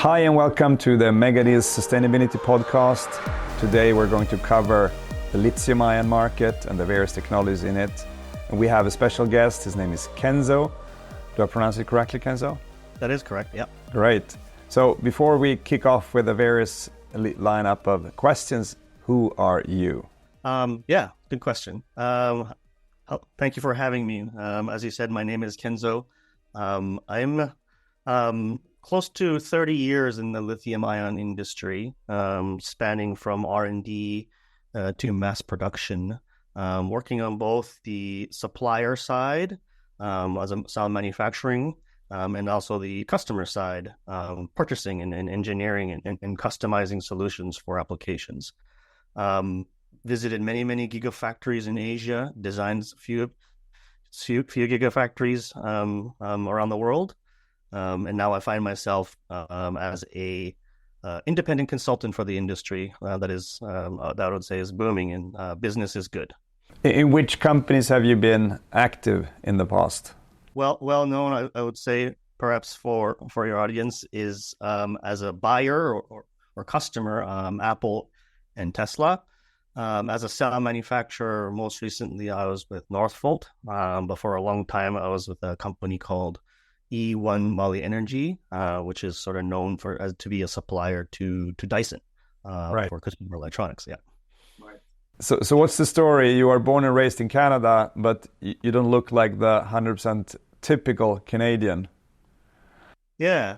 Hi and welcome to the Megadeals Sustainability Podcast. Today we're going to cover the lithium-ion market and the various technologies in it. And we have a special guest. His name is Kenzo. Do I pronounce it correctly, Kenzo? That is correct, yeah. Great. So before we kick off with the various lineup of questions, who are you? Yeah, good question. Thank you for having me. As you said, my name is Kenzo. I'm close to 30 years in the lithium-ion industry, spanning from R&D to mass production, working on both the supplier side, as a cell manufacturing, and also the customer side, purchasing and engineering and customizing solutions for applications. Visited many gigafactories in Asia, designed a few gigafactories around the world. And now I find myself as a independent consultant for the industry that I would say is booming and business is good. In which companies have you been active in the past? Well known, I would say, perhaps for your audience, is as a buyer or customer, Apple and Tesla. As a cell manufacturer, most recently I was with Northvolt, but for a long time I was with a company called E1 Mali Energy, which is sort of known to be a supplier to Dyson for consumer electronics. Yeah. Right. So what's the story? You are born and raised in Canada, but you don't look like the 100% typical Canadian. Yeah,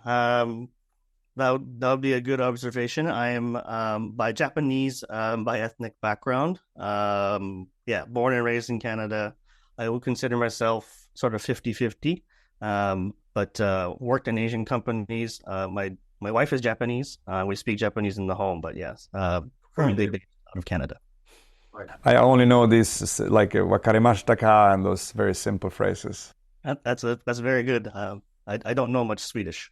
that would be a good observation. I am by Japanese by ethnic background. Born and raised in Canada. I would consider myself sort of 50-50. But worked in Asian companies. My wife is Japanese. We speak Japanese in the home, but yes, currently based out of Canada. Right. I only know these like wakarimashita ka and those very simple phrases. That's very good. I don't know much Swedish.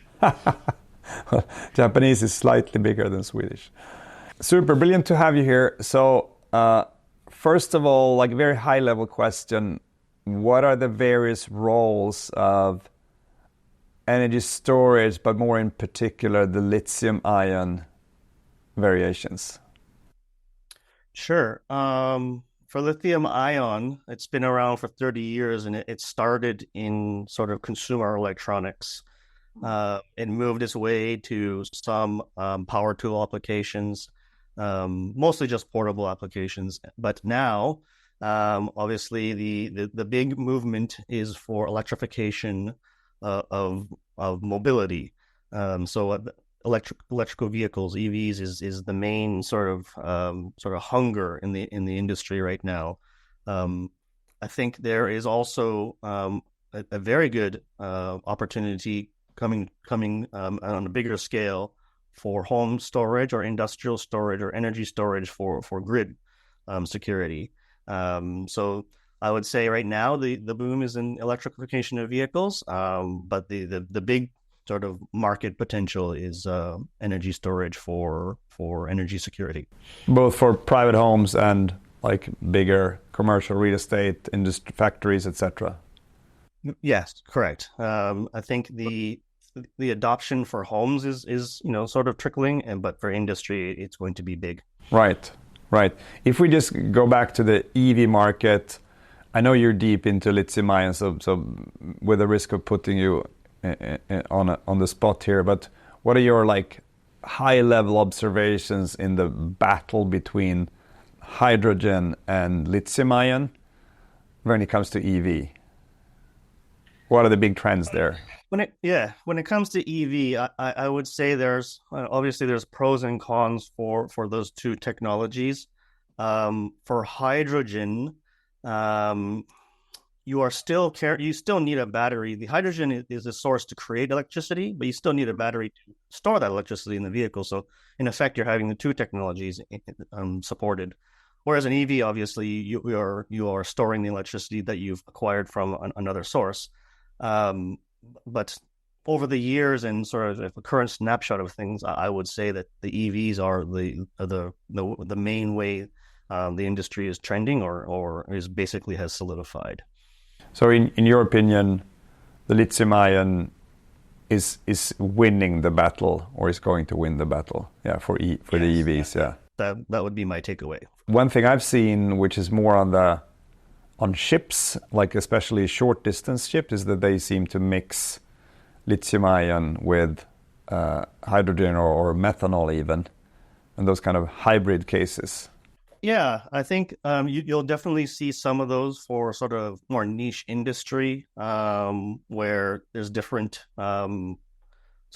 Japanese is slightly bigger than Swedish. Super brilliant to have you here. So first of all, like very high level question. What are the various roles of energy storage, but more in particular, the lithium-ion variations? Sure. For lithium-ion, it's been around for 30 years, and it started in sort of consumer electronics. It moved its way to some power tool applications, mostly just portable applications. But now, obviously, the big movement is for electrification of mobility. So electrical vehicles, EVs, is the main sort of hunger in the industry right now. I think there is also a very good opportunity coming on a bigger scale for home storage or industrial storage or energy storage for grid security. So I would say right now the boom is in electrification of vehicles, but the big sort of market potential is energy storage for energy security. Both for private homes and like bigger commercial real estate, industry, factories, etc. Yes, correct. I think the adoption for homes is sort of trickling, but for industry it's going to be big. Right. If we just go back to the EV market, I know you're deep into lithium-ion, so with the risk of putting you on the spot here, but what are your like high-level observations in the battle between hydrogen and lithium-ion when it comes to EV? What are the big trends there? When it comes to EV, I would say there's pros and cons for those two technologies. For hydrogen, you still need a battery. The hydrogen is a source to create electricity, but you still need a battery to store that electricity in the vehicle. So in effect, you're having the two technologies supported. Whereas an EV, obviously, you are storing the electricity that you've acquired from another source. But over the years and sort of the current snapshot of things, I would say that the EVs are the main way the industry is trending or is basically has solidified. So in your opinion, the lithium-ion is winning the battle, or is going to win the battle. Yeah, for the EVs. Yeah, that would be my takeaway. One thing I've seen, which is more on ships, like especially short distance ships, is that they seem to mix lithium-ion with hydrogen or methanol even, and those kind of hybrid cases. Yeah, I think you'll definitely see some of those for sort of more niche industry, where there's different sort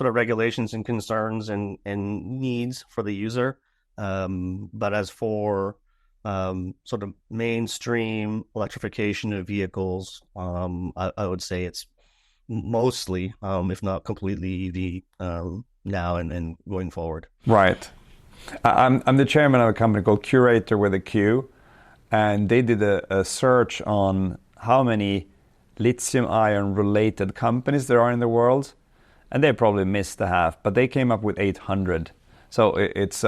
of regulations and concerns and needs for the user. But as for sort of mainstream electrification of vehicles, I would say it's mostly, if not completely, EV now and going forward. Right. I'm the chairman of a company called Curator with a Q, and they did a search on how many lithium-ion related companies there are in the world, and they probably missed the half, but they came up with 800. So it's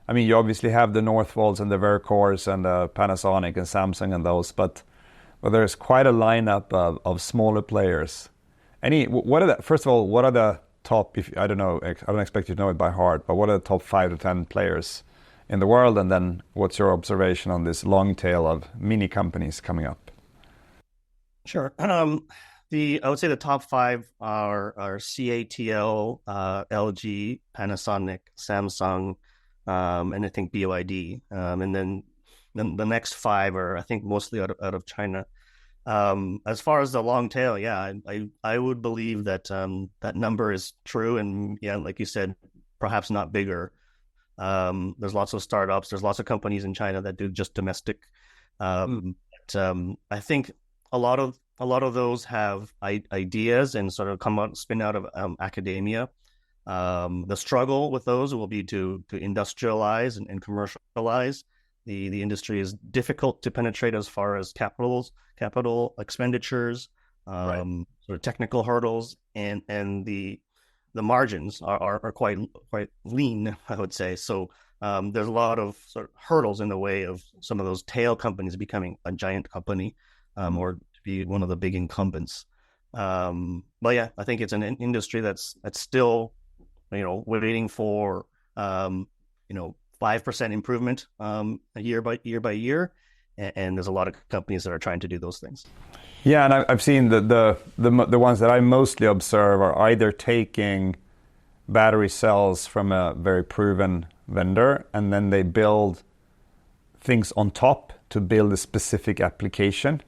I mean, you obviously have the Northvolts and the Vercors and the Panasonic and Samsung and those, but there's quite a lineup of smaller players. First of all, what are the top, if I don't know, I don't expect you to know it by heart, but what are the top 5 to 10 players in the world? And then what's your observation on this long tail of mini companies coming up? Sure. I would say the top 5 are CATL, LG, Panasonic, Samsung, and I think BYD. And then the next 5 are, I think, mostly out of China. As far as the long tail, yeah, I would believe that that number is true, and yeah, like you said, perhaps not bigger. There's lots of startups, there's lots of companies in China that do just domestic. But, I think a lot of those have ideas and sort of spin out of academia. The struggle with those will be to industrialize and commercialize. The industry is difficult to penetrate as far as capital expenditures, sort of technical hurdles, and the margins are quite lean, I would say. So there's a lot of sort of hurdles in the way of some of those tail companies becoming a giant company, or to be one of the big incumbents. But yeah, I think it's an industry that's still, waiting for 5% improvement year by year, and there's a lot of companies that are trying to do those things. Yeah, and I've seen the ones that I mostly observe are either taking battery cells from a very proven vendor, and then they build things on top to build a specific application.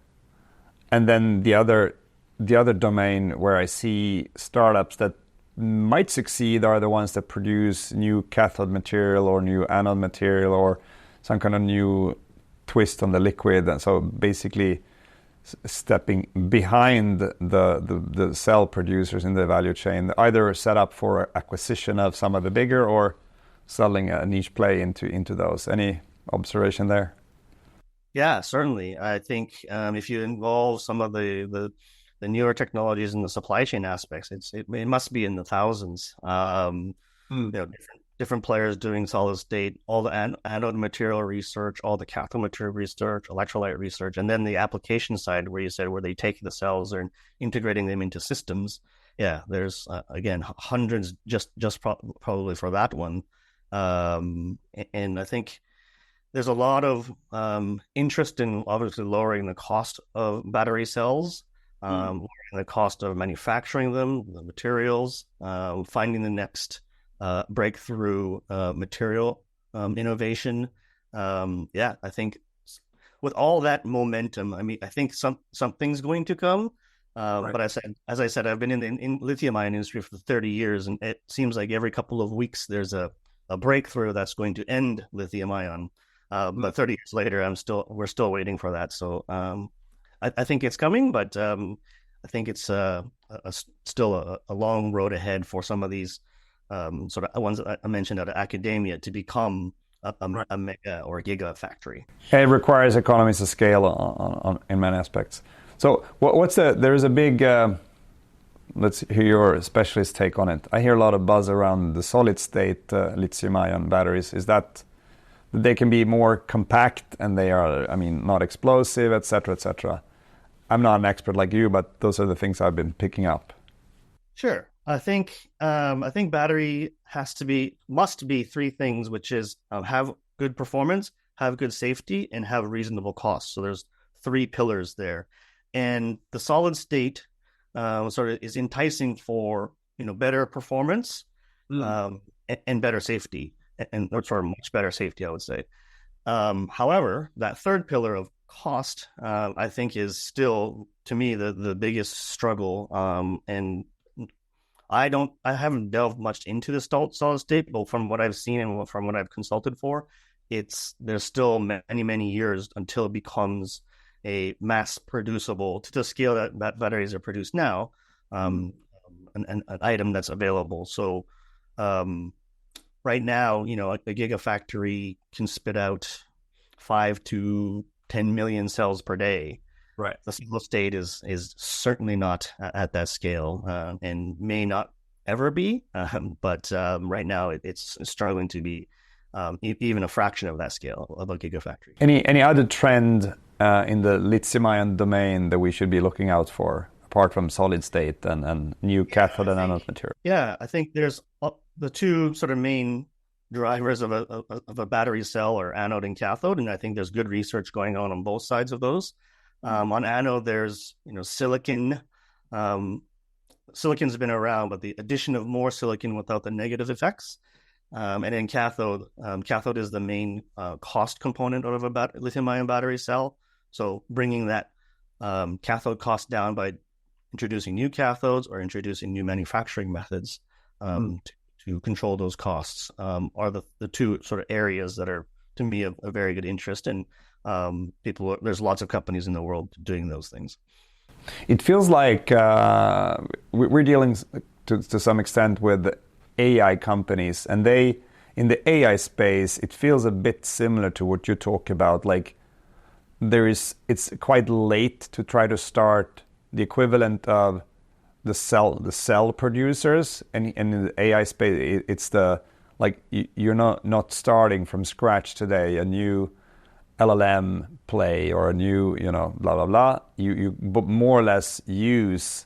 And then the other domain where I see startups that might succeed are the ones that produce new cathode material or new anode material or some kind of new twist on the liquid. And so basically stepping behind the cell producers in the value chain, either set up for acquisition of some of the bigger or selling a niche play into those. Any observation there? Yeah, certainly. I think if you involve some of the newer technologies in the supply chain aspects, it must be in the thousands. Different players doing solid state, all the anode material research, all the cathode material research, electrolyte research, and then the application side where you said where they take the cells and integrating them into systems. Yeah, there's again hundreds just probably for that one, and I think there's a lot of interest in obviously lowering the cost of battery cells. Lowering the cost of manufacturing them, the materials, finding the next breakthrough material innovation. Yeah, I think with all that momentum, I mean, I think something's going to come. But as I said, I've been in the lithium-ion industry for 30 years, and it seems like every couple of weeks there's a breakthrough that's going to end lithium-ion. But 30 years later, we're still waiting for that. So I think it's coming, but I think it's still a long road ahead for some of these sort of ones that I mentioned out of academia to become a mega or a gigafactory. It requires economies of scale in many aspects. So there is a big, let's hear your specialist take on it. I hear a lot of buzz around the solid state lithium-ion batteries. Is that they can be more compact and they are, not explosive, etc., etc. I'm not an expert like you, but those are the things I've been picking up. Sure. I think battery must be three things, which is have good performance, have good safety, and have reasonable cost. So there's three pillars there, and the solid state sort of is enticing for better performance Mm. and better safety, or sort of much better safety, I would say. However, that third pillar of cost, I think, is still to me the biggest struggle, and I haven't delved much into the solid state, but from what I've seen and from what I've consulted for, there's still many years until it becomes a mass producible to the scale that batteries are produced now, Mm. um, an item that's available. So um, right now, a gigafactory can spit out 5 to 10 million cells per day. Right. The single state is certainly not at that scale, and may not ever be. But right now, it's struggling to be even a fraction of that scale of a gigafactory. Any other trend in the lithium-ion domain that we should be looking out for, apart from solid state and new cathode and anode material? Yeah, I think there's the two sort of main drivers of a battery cell or anode and cathode, and I think there's good research going on both sides of those. On anode, there's silicon. Silicon's been around, but the addition of more silicon without the negative effects. And in cathode is the main cost component of a lithium-ion battery cell. So bringing that cathode cost down by introducing new cathodes or introducing new manufacturing methods to control those costs are the two sort of areas that are, to me, of a very good interest. And there's lots of companies in the world doing those things. It feels like we're dealing to some extent with AI companies, and in the AI space, it feels a bit similar to what you talk about. Like it's quite late to try to start the equivalent of the cell producers, and in the AI space, it's you're not starting from scratch today a new LLM play or a new blah blah blah. You more or less use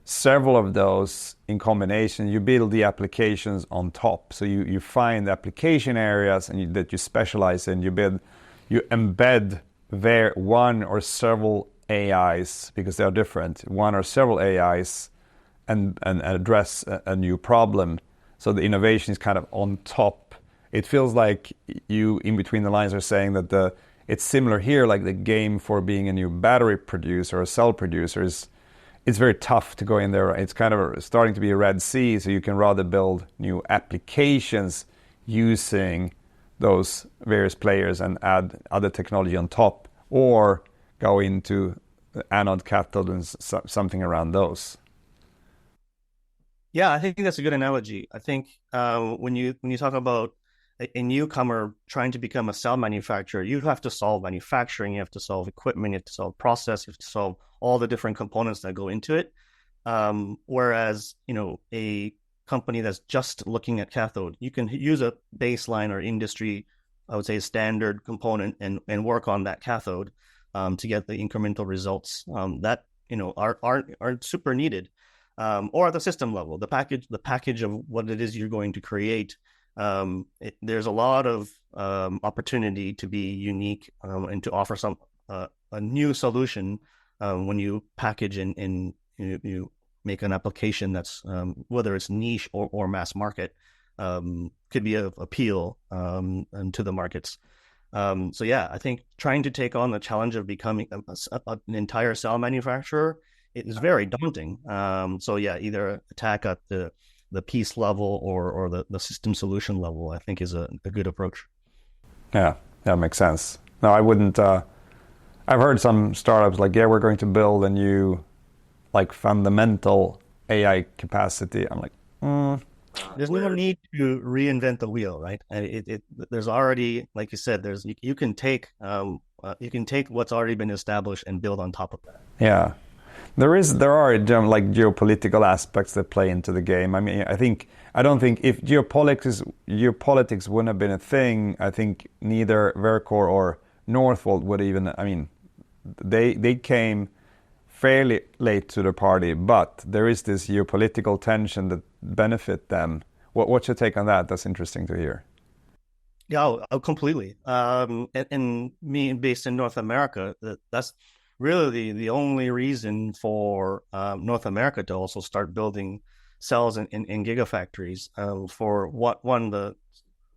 several of those in combination. You build the applications on top. So you find application areas that you specialize in. You embed there one or several AIs, because they are different. One or several AIs and address a new problem. So the innovation is kind of on top. It feels like you, in between the lines, are saying that it's similar here, like the game for being a new battery producer or cell producer it's very tough to go in there. It's kind of starting to be a Red Sea, so you can rather build new applications using those various players and add other technology on top, or go into anode, cathode, and something around those. Yeah, I think that's a good analogy. I think when you talk about a newcomer trying to become a cell manufacturer, you have to solve manufacturing, you have to solve equipment, you have to solve process, you have to solve all the different components that go into it. Whereas, a company that's just looking at cathode, you can use a baseline or industry, I would say, standard component and work on that cathode to get the incremental results that aren't super needed. Or at the system level, the package of what it is you're going to create. There's a lot of opportunity to be unique and to offer a new solution when you package and you make an application that's whether it's niche or mass market, could be of appeal and to the markets. So yeah, I think trying to take on the challenge of becoming an entire cell manufacturer, it is very daunting. So yeah, either attack at the piece level or the system solution level, I think, is a good approach. Yeah, that makes sense. No, I wouldn't. I've heard some startups like, yeah, we're going to build a new, like, fundamental AI capacity. I'm like, There's no need to reinvent the wheel, right? There's already, like you said, you can take what's already been established and build on top of that. yeah. There are like geopolitical aspects that play into the game. I mean, I don't think if geopolitics wouldn't have been a thing, I think neither Vercor or Northvolt would even. I mean, they came fairly late to the party, but there is this geopolitical tension that benefit them. What's your take on that? That's interesting to hear. Yeah, completely. And me based in North America, that's really the only reason for North America to also start building cells in gigafactories for what one the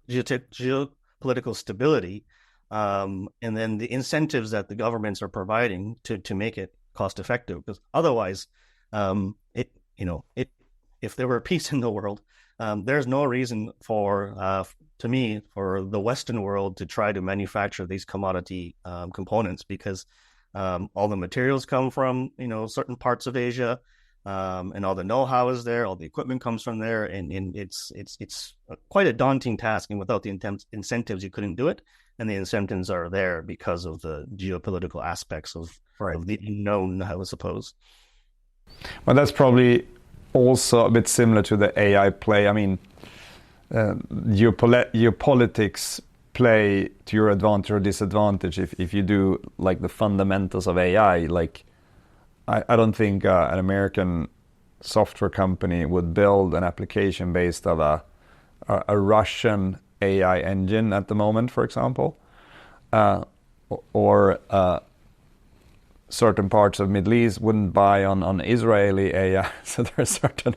geopolitical stability, and then the incentives that the governments are providing to make it cost effective. Because otherwise, it you know it if there were peace in the world, there's no reason to me, for the Western world to try to manufacture these commodity components, because all the materials come from certain parts of Asia, and all the know-how is there, all the equipment comes from there, and it's quite a daunting task. And without the incentives, you couldn't do it. And the incentives are there because of the geopolitical aspects of the unknown, I would suppose. Well, that's probably also a bit similar to the AI play. I mean, geopolitics play to your advantage or disadvantage if you do like the fundamentals of AI. Like, I don't think an American software company would build an application based of a Russian AI engine at the moment, for example, or certain parts of Middle East wouldn't buy on Israeli AI. So there are certain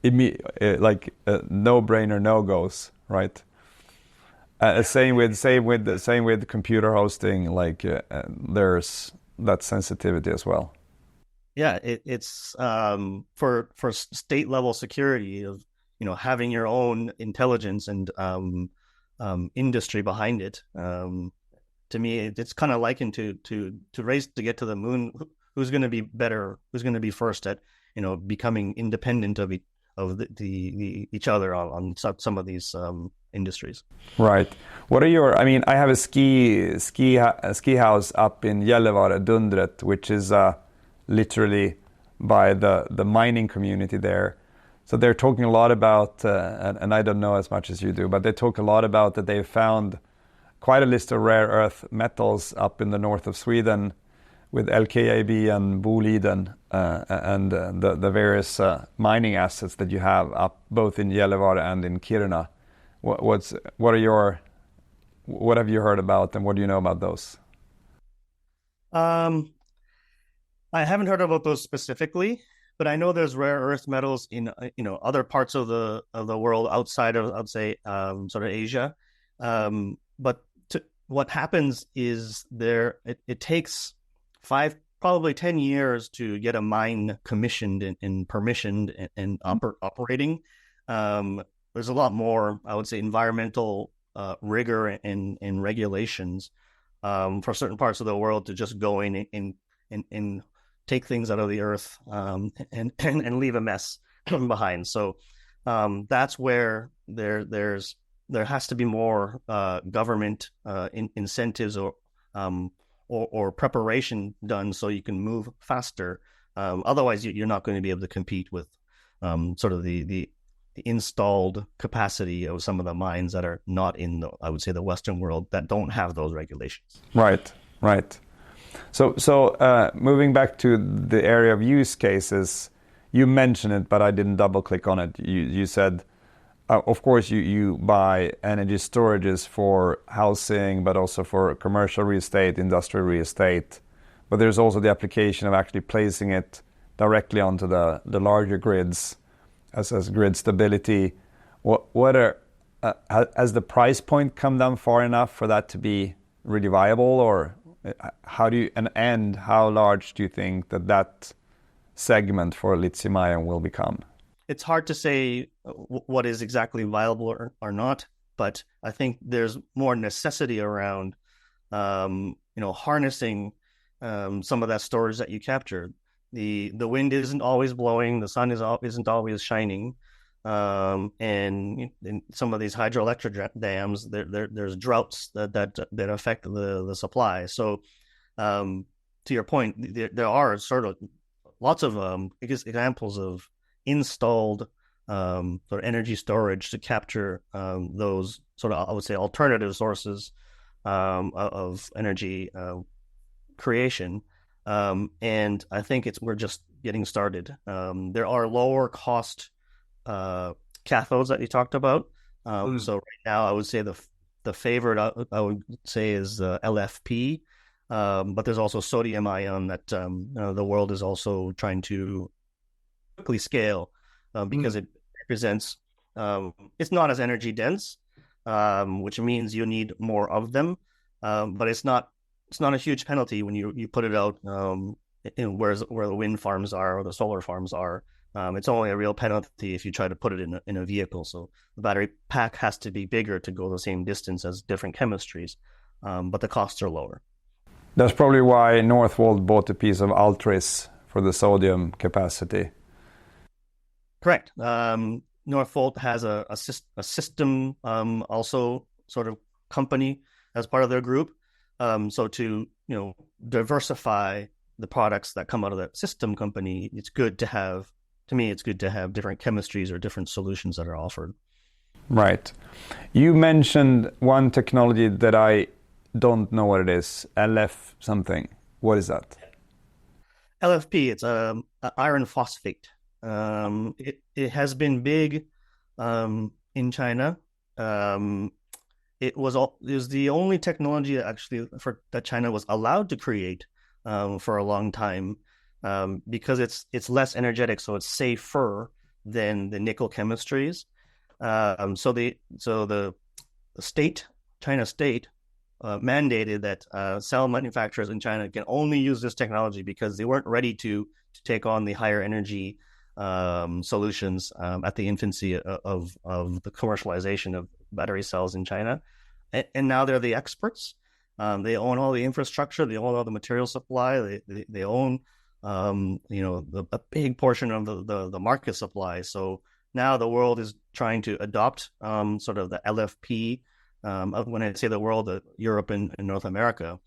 no-brainer no-goes, right? Same with computer hosting. Like there's that sensitivity as well. Yeah, it's for state level security of having your own intelligence and industry behind it. To me, it's kind of likened to race to get to the moon. Who's going to be better? Who's going to be first at becoming independent of each other on some of these industries? Right. What are your? I mean, I have a ski house up in Gällivare, Dundret, which is literally by the mining community there. So they're talking a lot about, and I don't know as much as you do, but they talk a lot about that they've found quite a list of rare earth metals up in the north of Sweden with LKAB and Boliden and the various mining assets that you have up both in Gällivare and in Kiruna. What have you heard about and what do you know about those? I haven't heard about those specifically, but I know there's rare earth metals in other parts of the world outside of, I'd say, sort of Asia. But what happens is it takes probably 10 years to get a mine commissioned and permissioned and operating. There's a lot more, I would say, environmental rigor and regulations for certain parts of the world to just go in and take things out of the earth and leave a mess behind. So that's where there has to be more government incentives or preparation done so you can move faster. Otherwise, you're not going to be able to compete with sort of the installed capacity of some of the mines that are not in I would say, the Western world that don't have those regulations. Right. So moving back to the area of use cases, you mentioned it, but I didn't double click on it. You said, of course, you buy energy storages for housing, but also for commercial real estate, industrial real estate. But there's also the application of actually placing it directly onto the larger grids as grid stability. Has the price point come down far enough for that to be really viable, or how large do you think that segment for lithium-ion will become? It's hard to say what is exactly viable or not, but I think there's more necessity around, harnessing some of that storage that you captured. The wind isn't always blowing, the sun isn't always shining, and in some of these hydroelectric dams, there's droughts that affect the supply. So, to your point, there are sort of lots of examples of installed sort of energy storage to capture those sort of, I would say, alternative sources of energy creation. And I think we're just getting started. There are lower cost uh, cathodes that you talked about. So right now, I would say the favorite I would say is LFP, but there's also sodium ion that the world is also trying to quickly scale because it represents it's not as energy dense, which means you need more of them, but it's not a huge penalty when you put it out where the wind farms are or the solar farms are. It's only a real penalty if you try to put it in a vehicle. So the battery pack has to be bigger to go the same distance as different chemistries, but the costs are lower. That's probably why Northvolt bought a piece of Altris for the sodium capacity. Correct. Northvolt has a system also sort of company as part of their group. So to diversify the products that come out of that system company, it's good to have. To me, it's good to have different chemistries or different solutions that are offered. Right. You mentioned one technology that I don't know what it is. LF something. What is that? LFP, it's iron phosphate. It has been big in China. It was the only technology that China was allowed to create for a long time because it's less energetic, so it's safer than the nickel chemistries. So the China state mandated that cell manufacturers in China can only use this technology because they weren't ready to take on the higher energy solutions at the infancy of the commercialization of battery cells in China. And now they're the experts. They own all the infrastructure. They own all the material supply. They own a big portion of the market supply. So now the world is trying to adopt sort of the LFP. When I say the world, Europe and North America,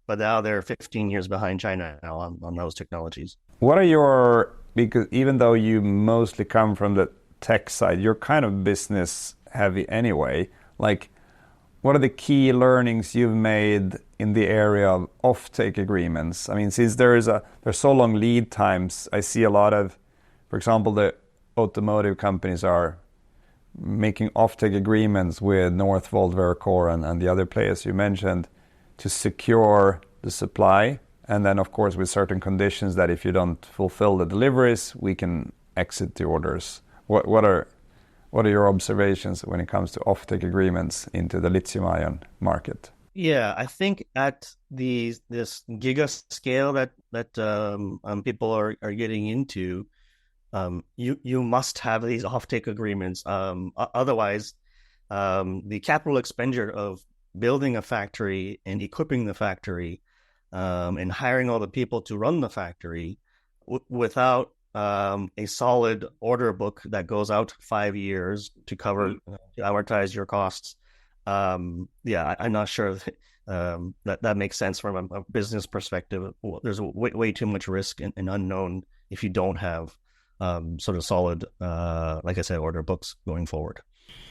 but now they're 15 years behind China now on those technologies. What are because even though you mostly come from the tech side, you're kind of business heavy anyway. Like, what are the key learnings you've made in the area of offtake agreements? I mean, since there's so long lead times, I see a lot of, for example, the automotive companies are making offtake agreements with Northvolt, Vercor, and the other players you mentioned to secure the supply. And then, of course, with certain conditions that if you don't fulfill the deliveries, we can exit the orders. What are your observations when it comes to offtake agreements into the lithium-ion market? Yeah, I think at this giga scale that people are getting into, you must have these offtake agreements. Otherwise, the capital expenditure of building a factory and equipping the factory and hiring all the people to run the factory without a solid order book that goes out 5 years to cover to amortize your costs. Yeah, I'm not sure that makes sense from a business perspective. There's way too much risk and unknown if you don't have sort of solid, like I said, order books going forward.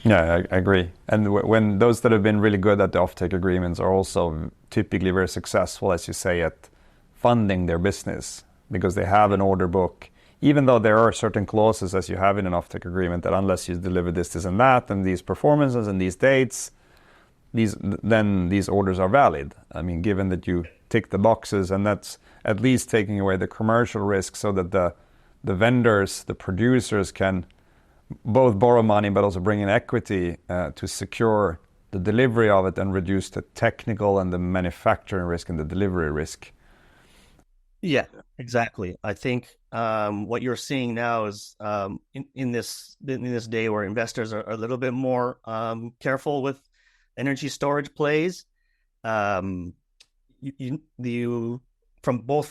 Yeah, I agree. And when those that have been really good at the offtake agreements are also typically very successful, as you say, at funding their business because they have an order book. Even though there are certain clauses, as you have in an offtake agreement, that unless you deliver this, and that, and these performances and these dates, then these orders are valid. I mean, given that you tick the boxes, and that's at least taking away the commercial risk so that the vendors, the producers can both borrow money but also bring in equity to secure the delivery of it and reduce the technical and the manufacturing risk and the delivery risk. Yeah, exactly. I think what you're seeing now is in this day where investors are a little bit more careful with energy storage plays. You from both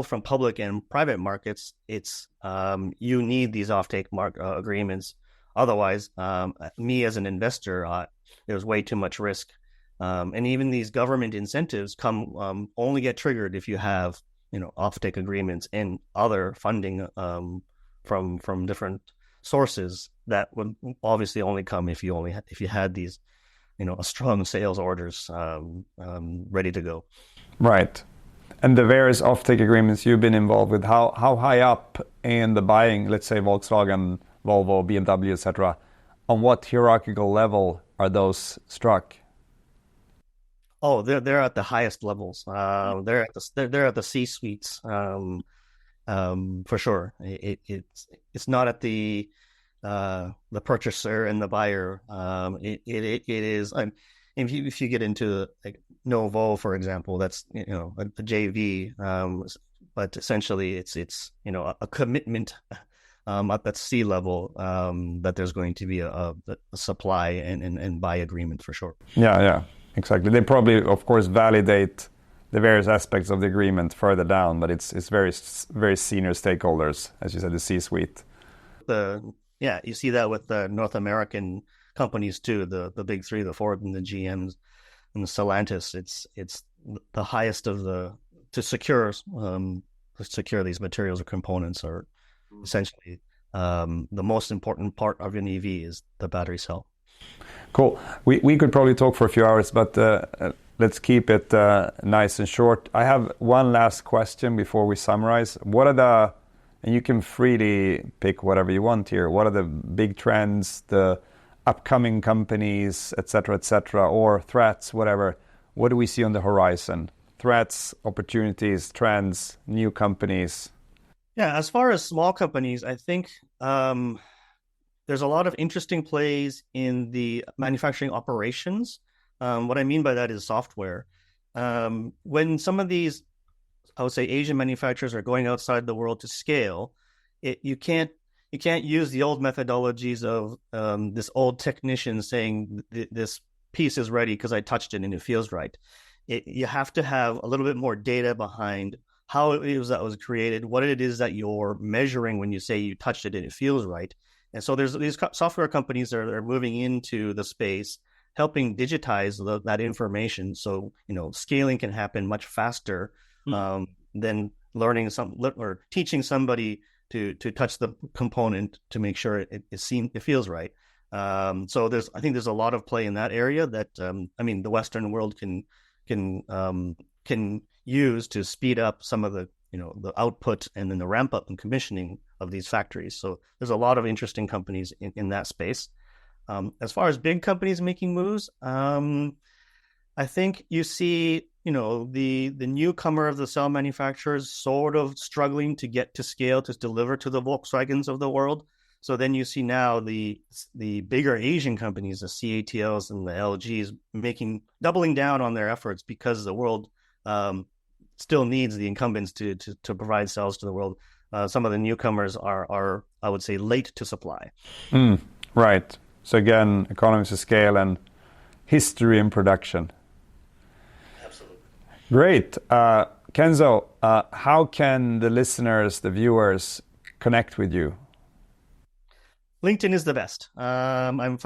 from public and private markets, it's you need these offtake agreements. Otherwise, me as an investor, there's way too much risk, and even these government incentives only get triggered if you have offtake agreements and other funding from different sources that would obviously only come if you had these a strong sales orders ready to go. Right. And the various offtake agreements you've been involved with, how high up in the buying, let's say Volkswagen, Volvo, BMW, etc., on what hierarchical level are those struck? Oh, they're at the highest levels. They're at the C-suites, for sure. It's not at the purchaser and the buyer. It is. If you get into like Novo, for example, that's a JV. But essentially, it's a commitment up at sea level that there's going to be a supply and buy agreement for sure. Yeah, exactly. They probably, of course, validate the various aspects of the agreement further down, but it's very senior stakeholders, as you said, the C-suite. You see that with the North American companies too, the big three, the Ford and the GMs and the Stellantis. It's the highest of to secure these materials or components are essentially the most important part of an EV is the battery cell. Cool. We could probably talk for a few hours, but let's keep it nice and short. I have one last question before we summarize. And you can freely pick whatever you want here. What are the big trends, the upcoming companies, et cetera, or threats, whatever? What do we see on the horizon? Threats, opportunities, trends, new companies? Yeah, as far as small companies, I think there's a lot of interesting plays in the manufacturing operations. What I mean by that is software. When some of these, I would say, Asian manufacturers are going outside the world to scale, you can't use the old methodologies of this old technician saying this piece is ready because I touched it and it feels right. You have to have a little bit more data behind how it is that was created, what it is that you're measuring when you say you touched it and it feels right. And so there's these software companies that are moving into the space, helping digitize that information. So, scaling can happen much faster than learning or teaching somebody to touch the component to make sure it feels right. So I think there's a lot of play in that area that the Western world can use to speed up some of the the output and then the ramp up and commissioning of these factories. So there's a lot of interesting companies in that space. As far as big companies making moves, I think you see the newcomer of the cell manufacturers sort of struggling to get to scale to deliver to the Volkswagens of the world. So then you see now the bigger Asian companies, the CATLs and the LGs, doubling down on their efforts because the world still needs the incumbents to provide cells to the world. Some of the newcomers are I would say late to supply. Right. So again, economies of scale and history in production. Absolutely. Great. Kenzo, how can the listeners, the viewers, connect with you? LinkedIn is the best. I'm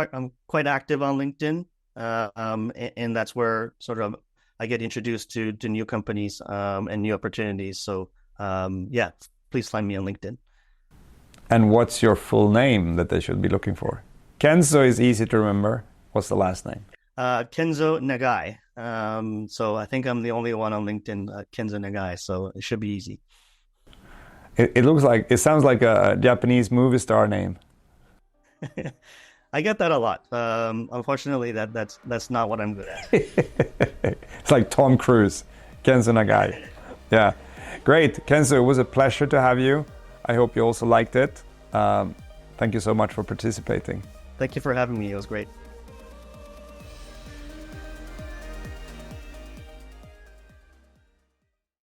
quite active on LinkedIn, and that's where sort of I get introduced to new companies and new opportunities. So please find me on LinkedIn. And what's your full name that they should be looking for? Kenzo is easy to remember. What's the last name? Kenzo Nagai. So I think I'm the only one on LinkedIn, Kenzo Nagai. So it should be easy. It sounds like a Japanese movie star name. I get that a lot. Unfortunately, that's not what I'm good at. It's like Tom Cruise, Kenzo Nagai. Yeah, great, Kenzo. It was a pleasure to have you. I hope you also liked it. Thank you so much for participating. Thank you for having me. It was great.